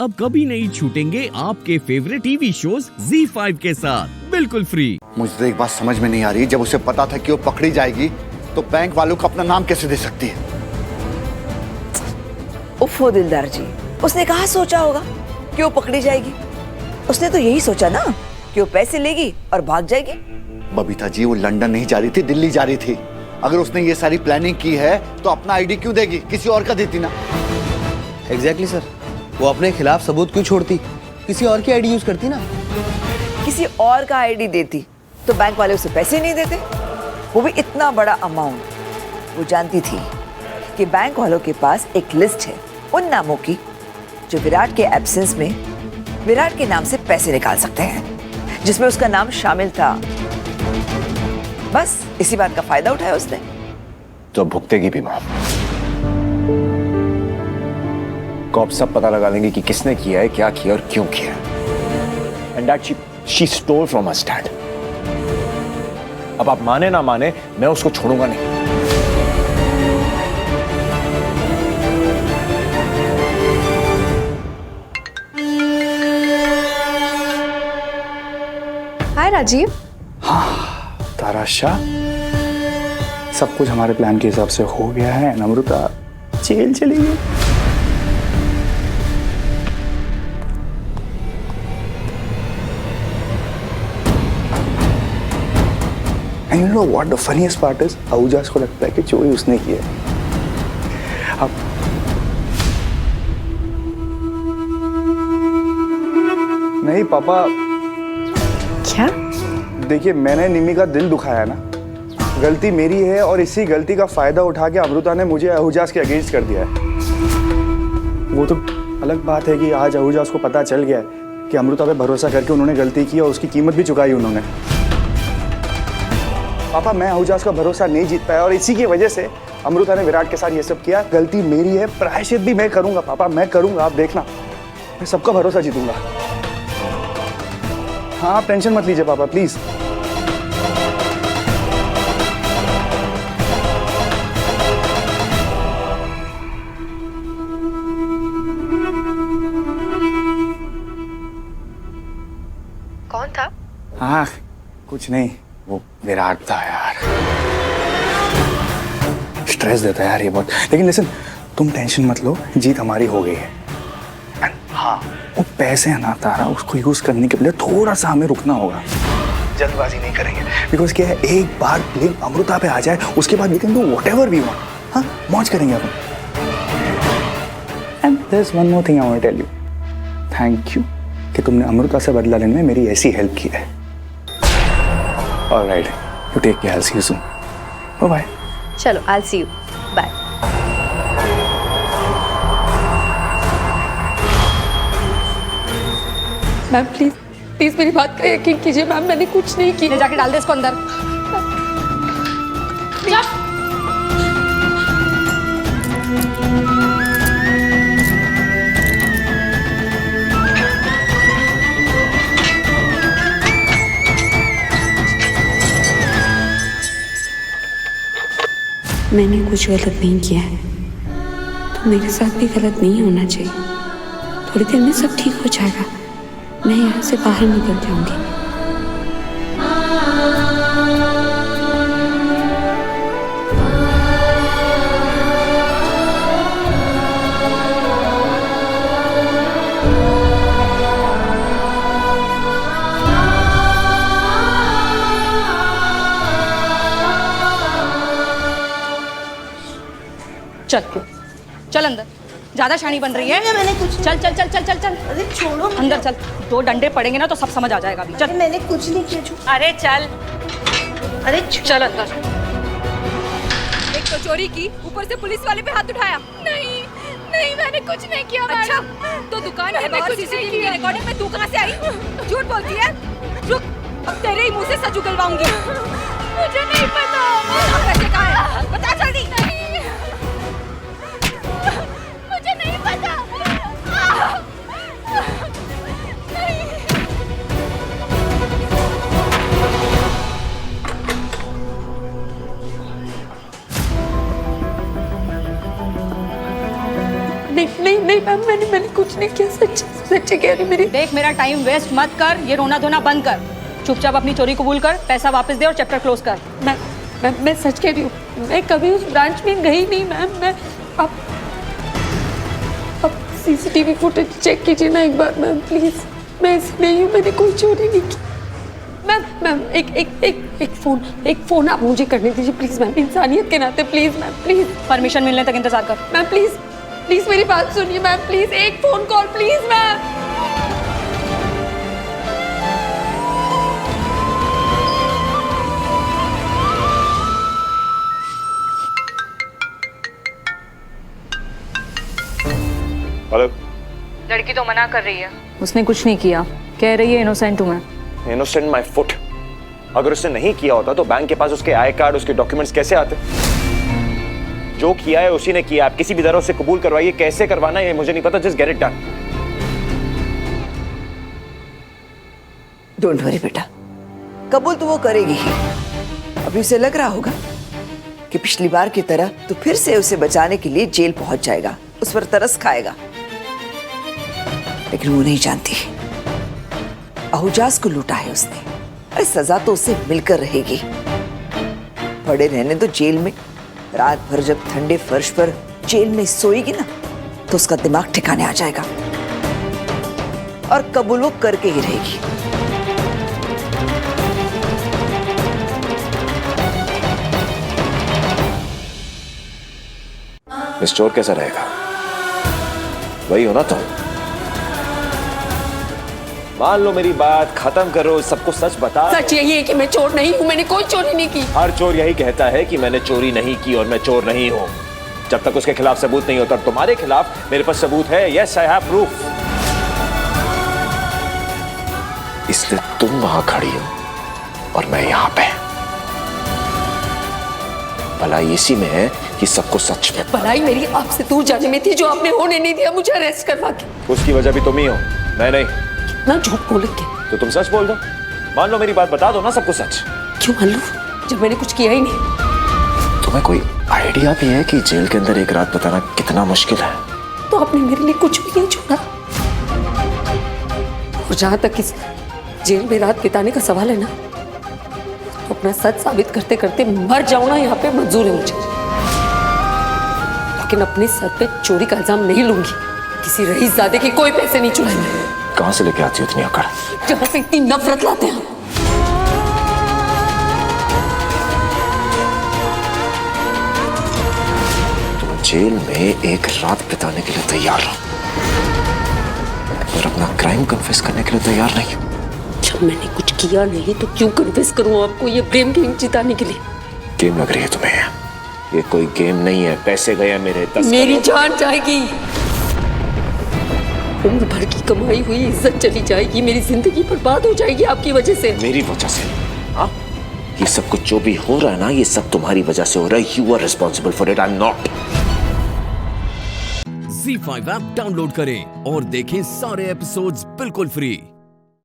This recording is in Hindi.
अब कभी नहीं छूटेंगे आपके फेवरेट टीवी शोज ZEE5 के साथ बिल्कुल फ्री। मुझे तो एक बात समझ में नहीं आ रही, जब उसे पता था कि वो पकड़ी जाएगी तो बैंक वालों को अपना नाम कैसे दे सकती है? उफ़ो दिलदार जी, उसने कहाँ सोचा होगा कि वो पकड़ी जाएगी। उसने तो यही सोचा ना कि वो पैसे लेगी और भाग जाएगी। बबीता जी, वो लंदन नहीं जा रही थी, दिल्ली जा रही थी। अगर उसने ये सारी प्लानिंग की है तो अपना आईडी क्यों देगी, किसी और का देती ना। एग्जैक्टली सर, वो अपने खिलाफ सबूत क्यों छोड़ती, किसी और की आईडी यूज करती ना। किसी और का आईडी देती तो बैंक वाले उसे पैसे नहीं देते, वो भी इतना बड़ा अमाउंट। वो जानती थी कि बैंक वालों के पास एक लिस्ट है उन नामों की जो विराट के एब्सेंस में विराट के नाम से पैसे निकाल सकते हैं, जिसमें उसका नाम शामिल था। बस इसी बात का फायदा उठाया उसने। तो भुगतेगी भी मां। कॉप सब पता लगा लेंगे कि किसने किया है, क्या किया और क्यों किया। And that she stole from us dad. अब आप माने ना माने, मैं उसको छोड़ूंगा नहीं। हाय राजीव। ताराशा, सब कुछ हमारे प्लान के हिसाब से हो गया है। अमृता जेल चली गई। And you know what the funniest part is? आहूजास को लगता है कि चोरी उसने की है। अब नहीं पापा, क्या? देखिए, मैंने निमी का दिल दुखाया ना, गलती मेरी है और इसी गलती का फायदा उठा के अमृता ने मुझे आहूजास के अगेंस्ट कर दिया है। वो तो अलग बात है कि आज आहूजास को पता चल गया है कि अमृता पे भरोसा करके उन्होंने गलती की और उसकी कीमत भी चुकाई उन्होंने। पापा, मैं आहूजास का भरोसा नहीं जीत पाया और इसी की वजह से अमृता ने विराट के साथ ये सब किया। गलती मेरी है, प्रायश्चित भी मैं करूंगा पापा, मैं करूंगा। आप देखना, मैं सबका भरोसा जीतूंगा। हाँ, आप टेंशन मत लीजिए पापा, प्लीज। कौन था? हाँ, कुछ नहीं, वो विराट था यार। स्ट्रेस देता है यार ये बहुत। लेकिन लिसन, तुम टेंशन मत लो, जीत हमारी हो गई है। हाँ, वो पैसे है ना तारा, उसको यूज करने के लिए थोड़ा सा हमें रुकना होगा। जल्दबाजी नहीं करेंगे, बिकॉज क्या है, एक बार ब्लेम अमृता पे आ जाए, उसके बाद we can do whatever we want. हाँ, मौज करेंगे अपन। And there is one more thing I want to tell you. Thank you कि तुमने अमृता से बदला लेने में मेरी ऐसी हेल्प की है। Alright, you take care, I will see you soon. Bye bye. चलो, I see you, bye. Ma'am please please मेरी बात का यकीन कीजिए मैम, मैंने कुछ नहीं किया। जाके डाल दे इसको अंदर। मैंने कुछ गलत नहीं किया है तो मेरे साथ भी गलत नहीं होना चाहिए। थोड़ी देर में सब ठीक हो जाएगा, मैं यहाँ से बाहर निकल जाऊंगी। चल चल अंदर, ज्यादा शानी बन रही है। मैंने कुछ चल चल चल चल चल चल। अरे छोड़ो, अंदर चल, 2 डंडे पड़ेंगे ना तो सब समझ आ जाएगा अभी। चल, मैंने कुछ नहीं किया। अरे चल, अरे चल अंदर। एक तो चोरी की, ऊपर से पुलिस वाले पे हाथ उठाया। नहीं नहीं, मैंने कुछ नहीं किया। अच्छा, तो दुकान में बाहर सीसीटीवी रिकॉर्डिंग में तू कहाँ से आई? झूठ बोलती है। रुक, अब तेरे ही मुंह से सच उगलवाऊंगी। मुझे नहीं पता। पैसे कहाँ है? बता जल्दी। मुझे नहीं पता। नहीं नहीं नहीं नहीं मैम, मैंने कुछ नहीं किया, सच्ची कह रही मेरी। देख मेरा टाइम वेस्ट मत कर, ये रोना धोना बंद कर, चुपचाप अपनी चोरी कबूल कर, पैसा वापस दे और चैप्टर क्लोज कर। मैं सच कह रही हूँ, मैं कभी उस ब्रांच में गई नहीं मैम। मैं अब सीसीटीवी फुटेज चेक कीजिए ना एक बार मैम प्लीज। मैं ऐसी नहीं हूँ, मैंने कोई चोरी नहीं की मैम। एक फोन आप मुझे करने दीजिए प्लीज मैम, इंसानियत के नाते प्लीज मैम, प्लीज। परमिशन मिलने तक इंतजार कर मैम, प्लीज मेरी बात सुनिए मैम, प्लीज एक phone call please ma'am. Hello. लड़की तो मना कर रही है, उसने कुछ नहीं किया, कह रही है इनोसेंट हूँ मैं। Innocent my foot. अगर उसने नहीं किया होता तो बैंक के पास उसके आई कार्ड, उसके डॉक्यूमेंट्स कैसे आते? जो किया है उसी ने किया। आप किसी भी तरह से कबूल करवाइए, कैसे करवाना है ये मुझे नहीं पता, just get it done. Don't worry बेटा, कबूल तो वो करेगी ही। अभी उसे लग रहा होगा कि पिछली बार की तरह तो फिर से उसे बचाने के लिए जेल पहुंच जाएगा, उस पर तरस खाएगा। लेकिन वो नहीं जानती अहुजास को लूटा है उसने। अरे सजा तो उसे मिलकर रहेगी। पड़े रहने तो जेल में, रात भर जब ठंडे फर्श पर जेल में सोएगी ना तो उसका दिमाग ठिकाने आ जाएगा और कबूल वो करके ही रहेगी। स्टोर कैसा रहेगा? वही हो ना तुम? मान लो मेरी बात, खत्म करो, सबको सच बता। सच यही है कि मैं चोर नहीं हूँ, मैंने कोई चोरी नहीं की। हर चोर यही कहता है कि मैंने चोरी नहीं की और मैं चोर नहीं हूं। जब तक उसके खिलाफ सबूत नहीं होता। तुम्हारे खिलाफ मेरे पास सबूत है। Yes I have proof. इसलिए तुम वहां खड़ी हो और मैं यहां पे। भलाई इसी में है कि सबको सच में। भलाई मेरी आपसे दूर जाने में थी, जो आपने होने नहीं दिया मुझे अरेस्ट करवा के। उसकी वजह भी तुम ही हो, मैं नहीं। ना झूठ बोलेंगे तो तुम सच बोल दो। मान लो मेरी बात, बता दो ना सबको सच। क्यों मान लो जब मैंने कुछ किया ही नहीं? तुम्हें कोई आइडिया भी है कि जेल के अंदर एक रात बिताना कितना मुश्किल है? तो आपने मेरे लिए कुछ भी नहीं छोड़ा। और जहां तक इस जेल में रात बिताने का सवाल है ना, तो अपना सच साबित करते करते मर जाऊं ना यहाँ पे मंजूर है मुझे। लेकिन अपने सर पे चोरी का इल्जाम नहीं लूंगी। किसी रईसजादे के कोई पैसे नहीं चुराएंगे। कहां से लेके आती हो इतनी अकड़? जहां से इतनी नफरत लाते हैं। तुम जेल में एक रात बिताने के लिए तैयार हो और अपना क्राइम कन्फेस करने के लिए तैयार नहीं हो। जब मैंने कुछ किया नहीं तो क्यों कन्फेस करूं आपको ये ब्लेम गेम जिताने के लिए? गेम लग रही है तुम्हें? ये कोई गेम नहीं है। पैसे गए मेरे 10 मेरी जान जाएगी, उम्र भर की कमाई हुई इज्जत चली जाएगी, मेरी जिंदगी बर्बाद हो जाएगी आपकी वजह से। मेरी वजह से? हाँ, ये सब कुछ जो भी हो रहा है ना, ये सब तुम्हारी वजह से हो रहा है। You are responsible for it, I am not. ZEE5 app download करें और देखें सारे एपिसोड्स बिल्कुल फ्री।